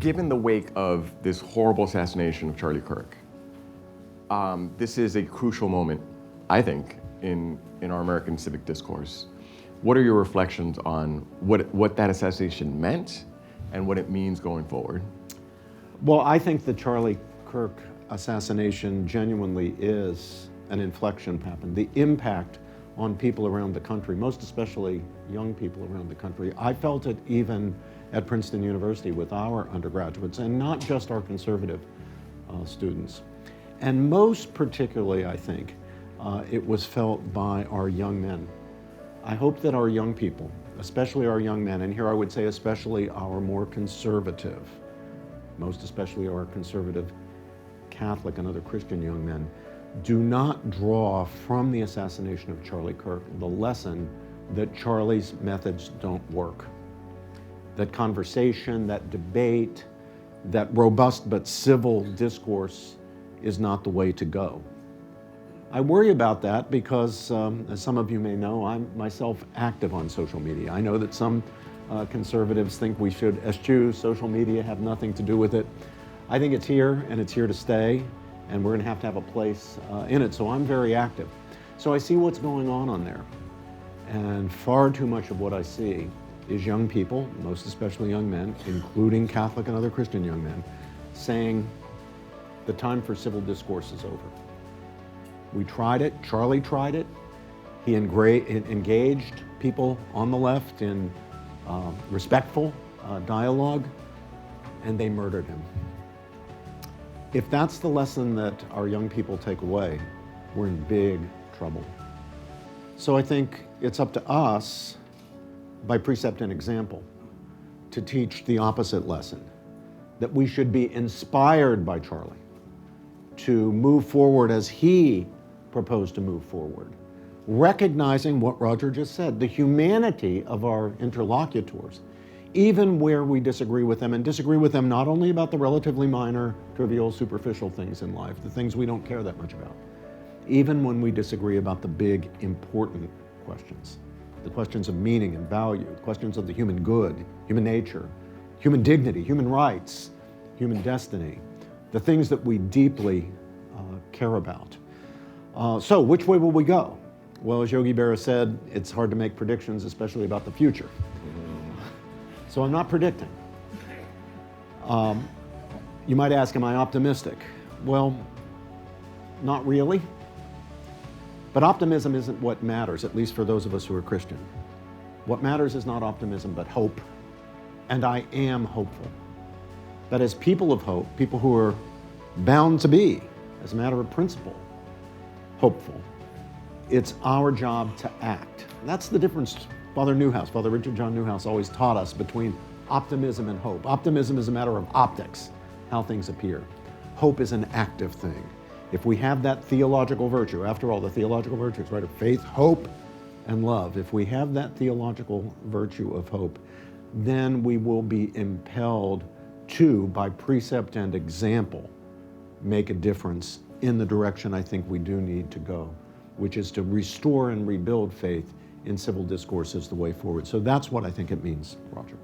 Given the wake of this horrible assassination of Charlie Kirk, this is a crucial moment, I think, in our American civic discourse. What are your reflections on what that assassination meant and what it means going forward? Well, I think the Charlie Kirk assassination genuinely is an inflection point. The impact on people around the country, most especially young people around the country. I felt it even at Princeton University with our undergraduates, and not just our conservative students. And most particularly, I think, it was felt by our young men. I hope that our young people, especially our young men, and here I would say especially our more conservative, most especially our conservative Catholic and other Christian young men, do not draw from the assassination of Charlie Kirk the lesson that Charlie's methods don't work. That conversation, that debate, that robust but civil discourse is not the way to go. I worry about that because, as some of you may know, I'm myself active on social media. I know that some conservatives think we should eschew social media, have nothing to do with it. I think it's here and it's here to stay, and we're going to have a place in it, so I'm very active. So I see what's going on there, and far too much of what I see is young people, most especially young men, including Catholic and other Christian young men, saying the time for civil discourse is over. We tried it, Charlie tried it. He engaged people on the left in respectful dialogue, and they murdered him. If that's the lesson that our young people take away, we're in big trouble. So I think it's up to us, by precept and example, to teach the opposite lesson, that we should be inspired by Charlie to move forward as he proposed to move forward, recognizing what Roger just said, the humanity of our interlocutors, even where we disagree with them, and disagree with them not only about the relatively minor, trivial, superficial things in life, the things we don't care that much about, even when we disagree about the big, important questions, the questions of meaning and value, the questions of the human good, human nature, human dignity, human rights, human destiny, the things that we deeply care about. So which way will we go? Well, as Yogi Berra said, it's hard to make predictions, especially about the future. So I'm not predicting. You might ask, am I optimistic? Well, not really. But optimism isn't what matters, at least for those of us who are Christian. What matters is not optimism, but hope. And I am hopeful. That as people of hope, people who are bound to be, as a matter of principle, hopeful, it's our job to act. And that's the difference Father Richard John Newhouse always taught us between optimism and hope. Optimism is a matter of optics, how things appear. Hope is an active thing. If we have that theological virtue, after all, the theological virtues, right, of faith, hope, and love, if we have that theological virtue of hope, then we will be impelled to, by precept and example, make a difference in the direction I think we do need to go, which is to restore and rebuild faith in civil discourse as the way forward. So that's what I think it means, Roger.